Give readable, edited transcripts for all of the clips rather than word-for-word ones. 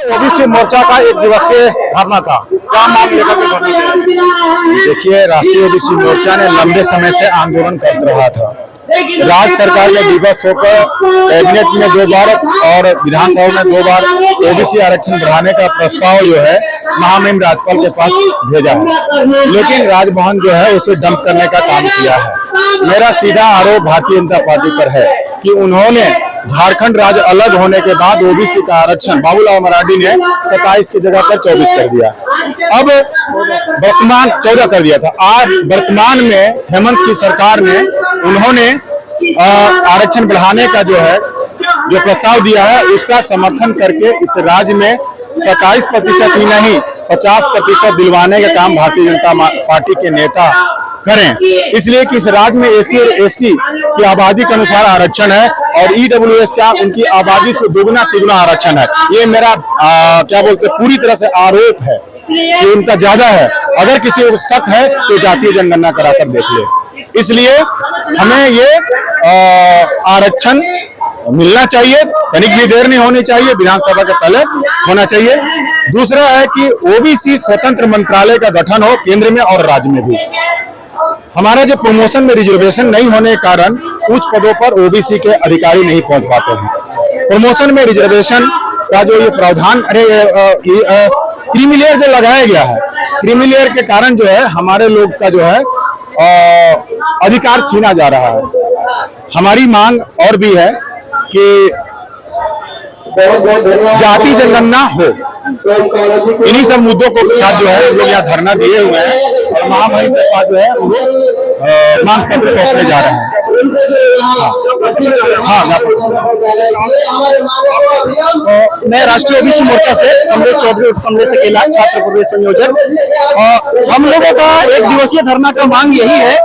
OBC मोर्चा का एक दिवसीय धरना था। क्या मांग लेकर के धरना? देखिए, राष्ट्रीय ओबीसी मोर्चा ने लंबे समय से आंदोलन कर रहा था। राज्य सरकार ने विवश होकर कैबिनेट में 2 बार और विधानसभा में 2 बार ओबीसी आरक्षण बढ़ाने का प्रस्ताव जो है महामहिम राज्यपाल के पास भेजा है, लेकिन राजभवन जो है उसे डंप करने का काम किया है। मेरा सीधा आरोप भारतीय जनता पार्टी पर है कि उन्होंने झारखंड राज्य अलग होने के बाद ओबीसी का आरक्षण बाबूलाल मरांडी ने 27 की जगह पर 24 कर दिया। अब वर्तमान 14 कर दिया था। आज वर्तमान में हेमंत की सरकार ने उन्होंने आरक्षण बढ़ाने का जो प्रस्ताव दिया है उसका समर्थन करके इस राज्य में 27% ही नहीं 50% दिलवाने का काम भारतीय जनता पार्टी के नेता करें। इसलिए कि इस राज्य में एससी और एसटी की आबादी के अनुसार आरक्षण है और ईडब्ल्यूएस का उनकी आबादी से दोगुना तिगुना आरक्षण है। ये मेरा क्या बोलते पूरी तरह से आरोप है कि उनका ज्यादा है। अगर किसी को शक है तो जातीय जनगणना कराकर देख ले। इसलिए हमें ये आरक्षण मिलना चाहिए, तनिक भी देर नहीं होनी चाहिए, विधानसभा के पहले होना चाहिए। दूसरा है कि ओबीसी स्वतंत्र मंत्रालय का गठन हो केंद्र में और राज्य में भी। हमारा जो प्रमोशन में रिजर्वेशन नहीं होने के कारण उच्च पदों पर ओबीसी के अधिकारी नहीं पहुंच पाते हैं। प्रमोशन में रिजर्वेशन का जो ये प्रावधान क्रीमी लेयर जो लगाया गया है, क्रीमी लेयर के कारण जो है हमारे लोग का जो है अधिकार छीना जा रहा है। हमारी मांग और भी है कि जाति जनगणना हो। इन्हीं सब मुद्दों को साथ जो है लोग यहाँ धरना दिए हुए हैं और महामहिम के पास जो है वो मांग पत्र सौंपने जा रहे हैं। मैं राष्ट्रीय ओबीसी मोर्चा से कमलेश चौधरी कमलेश अकेला छात्र प्रदेश संयोजक। हम लोगों का एक दिवसीय धरना का मांग यही है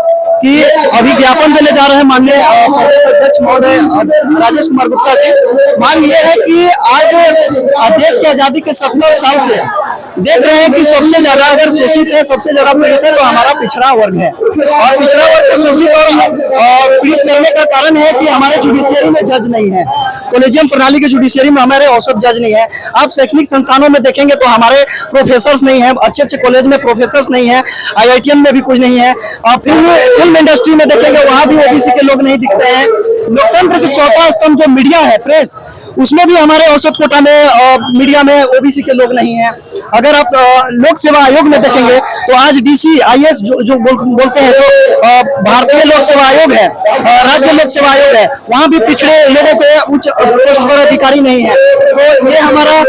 कि अभी ज्ञापन देने जा रहे हैं माननीय प्रदेश अध्यक्ष महोदय राजेश कुमार गुप्ता जी। मांग ये है कि आज देश की आजादी के 70 साल से देख रहे हैं कि सबसे ज्यादा अगर शोषित है, सबसे ज्यादा पीड़ित है तो हमारा पिछड़ा वर्ग है। और पिछड़ा वर्ग को शोषित और पीड़ित करने का कारण है कि हमारे जुडिशियरी में जज नहीं है, कॉलेजियम प्रणाली के जुडिशियरी में हमारे औसत जज नहीं है। आप शैक्षणिक संस्थानों में देखेंगे तो हमारे प्रोफेसर्स नहीं है, अच्छे अच्छे कॉलेज में प्रोफेसर्स नहीं है, IITM में भी कुछ नहीं है। फिल्म इंडस्ट्री में देखेंगे वहां भी ओबीसी के लोग नहीं दिखते हैं। लोकतंत्र की चौथा स्तंभ जो मीडिया है, प्रेस, उसमें भी हमारे औसत कोटा में मीडिया में ओबीसी के लोग नहीं है। अगर आप लोक सेवा आयोग में देखेंगे तो आज DC IAS जो बोलते हैं तो भारतीय लोक सेवा आयोग है, राज्य लोक सेवा आयोग है, वहां भी पिछड़े लोगों के उच्च पोस्ट पर अधिकारी नहीं है। तो ये हमारा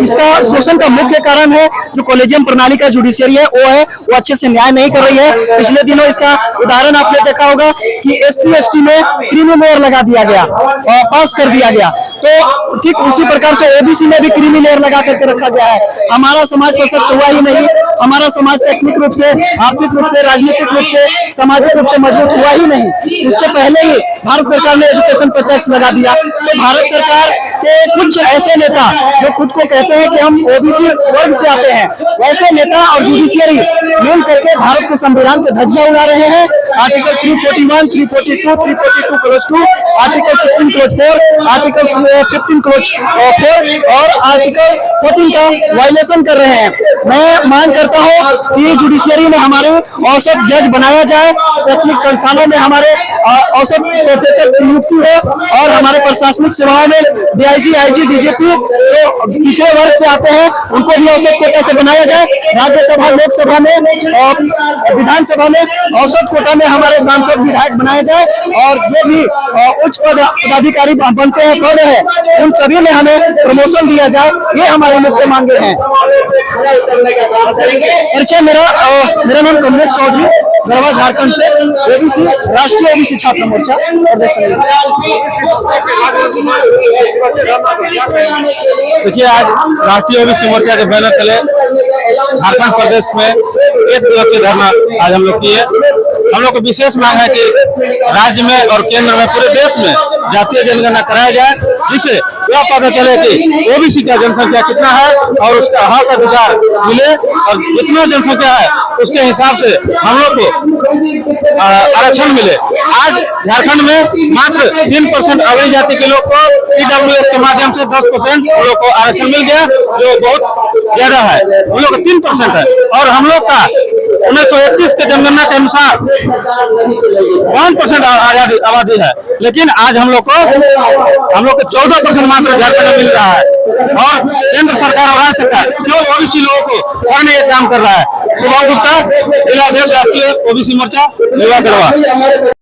इसका शोषण का मुख्य कारण है। जो कॉलेजियम प्रणाली का जुडिशियरी है वो अच्छे से न्याय नहीं कर रही है। पिछले दिनों इसका उदाहरण आपने देखा होगा कि SC ST में क्रीमी लेयर लगा दिया गया और पास कर दिया गया। तो ठीक उसी प्रकार से ओबीसी में भी क्रीमी लेयर लगा करके रखा गया है। हमारा समाज सशक्त हुआ ही नहीं, हमारा समाज शैक्षणिक रूप से, आर्थिक रूप से, राजनीतिक रूप से, सामाजिक रूप से मजबूत हुआ ही नहीं। उसके पहले ही भारत सरकार ने एजुकेशन पर टैक्स लगा दिया। तो भारत सरकार के कुछ ऐसे नेता जो खुद को कहते हैं कि हम ओबीसी वर्ग से आते हैं, वैसे नेता और जुडिशियरी मिल करके भारत के संविधान के धज्जियां उड़ा रहे हैं। Article 341, 342, 342(2), article 16 close 4, article 15 close 4 और आर्टिकल 14 का वायलेशन कर रहे हैं। मैं मांग करता हूं कि जुडिशियरी में हमारे औसत जज बनाया जाए, शैक्षणिक संस्थानों में हमारे औसत प्रोफेसर की नियुक्ति हो और हमारे प्रशासनिक सेवाओं में DIG, IG, DGP जो पिछड़े वर्ग से आते हैं उनको भी औसत कोटा से बनाया जाए। राज्यसभा, लोकसभा में और विधानसभा में औसत कोटा में हमारे सांसद विधायक बनाए जाए और जो भी उच्च पदाधिकारी बनते हैं, पद है, उन सभी में हमें प्रमोशन दिया जाए। ये हमारी मुख्य मांगे हैं। परिचय मेरा नाम कमलेश चौधरी, गढ़वा झारखंड से, ओबीसी राष्ट्रीय ओबीसी छात्र मोर्चा प्रदेश। देखिए, आज राष्ट्रीय ओबीसी मोर्चा के बैनर तले झारखंड प्रदेश में एक दिवसीय धरना आज हम लोग किए। हम लोग को विशेष मांग है कि राज्य में और केंद्र में, पूरे देश में जातीय जनगणना कराया जाए, जिससे यह पता चले कि ओबीसी का जनसंख्या कितना है और उसका हक अधिकार मिले, और जितना जनसंख्या है उसके हिसाब से हम लोग को आरक्षण मिले। आज झारखंड में मात्र 3% अगड़ी जाति के लोग को ईडब्ल्यूएस के माध्यम से 10% लोग को आरक्षण मिल गया, जो बहुत ज्यादा है। हम लोग का 3% है और हम लोग का 1931 के जनगणना के अनुसार 1% आबादी है, लेकिन आज हम लोग को 14% मात्र झारखंड में मिल रहा है। और केंद्र सरकार और राज्य सरकार केवल ओबीसी लोगों को करने का काम कर रहा है। शुभम गुप्ता, जिला अध्यक्ष राष्ट्रीय ओबीसी मोर्चा, युवा गढ़वा।